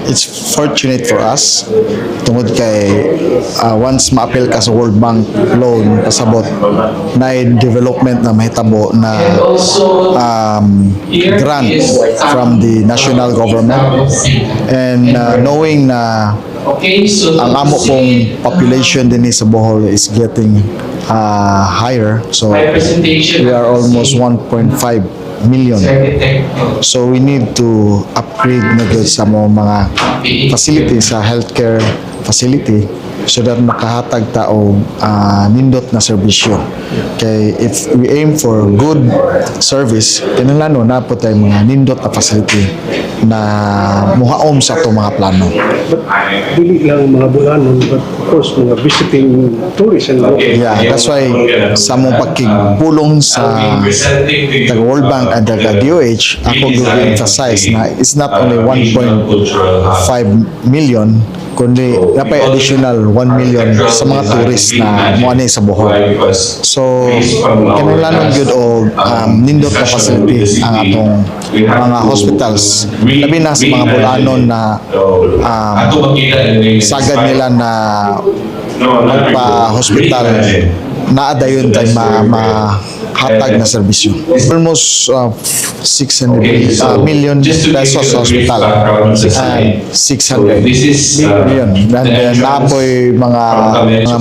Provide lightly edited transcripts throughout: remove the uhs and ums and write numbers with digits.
it's fortunate for us tungod kay once ma-appeal ka sa World Bank loan pasabot na development na mahitabo na grant from the national government, and knowing na ang amo pong population din sa Bohol is getting higher, so we are almost 1.5 million. So we need to upgrade na good sa mga facilities sa healthcare facility so that makahatag tao nindot na serbisyo. Kay if we aim for good service, kinahanglan na po tayo mga nindot na facility na muhaom sa itong mga plano. But dili lang mga Bulanon, but of course mga visiting tourists and Yeah, that's why sa mong pagkigpulong sa taga World Bank at taga DOH, ako gi-emphasize na it's not only 1.5 million kundi napay additional 1 million sa mga tourist na muani sa Bohol. So kinahanglan gyud og nindot na facility ang atong mga hospitals, labi na sa mga Bulanon na sagad nila na magpa-hospital na adayon tayo hatag na serbisyo. Almost 600 million pesos sa hospital and 600 million. And naapoy mga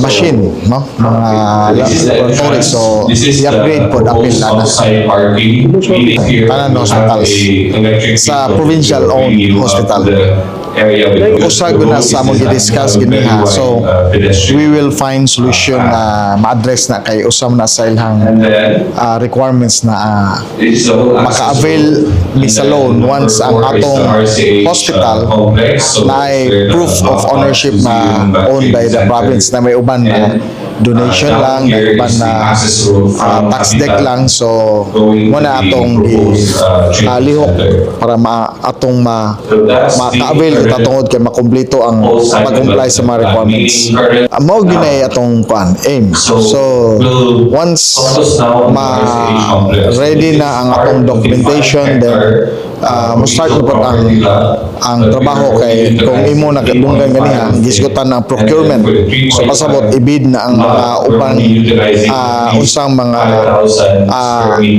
machine, no? Mga laboratory. So, i-upgrade po dapil na tanan hospitals sa provincial-owned hospital. Usag na sa mong i-discuss giniha. So, we will find solution na ma-address na kay usam na sa ilang requirements na maka-avail ni sa loan once ang atong hospital na ay proof of ownership na owned by the province, na may uban na donation lang, may uban na tax deck lang. So, muna atong lihok para atong maka-avail tatungod kay makumpleto ang pag-comply sa mga requirements. Mao ginay atong aim. So once ready na ang atong documentation, then mo-start na po ang trabaho kay kung imo nakadunggan ganiha gisgutan ng procurement. So pasabot ibid na ang mga ubang unsang mga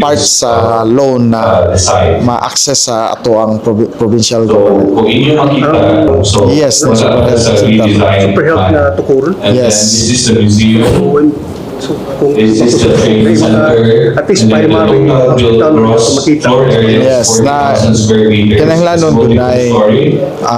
parts sa loan na ma-access sa ato ang provincial government. Kung inyo makita, so Yes, super help na tukuron. Yes. This is the museum. So, kung This is the training center. at least para mga hospital makita. Floor area Yes, for na 40,000 square meters. kinahanglan nun Multiple dunay story.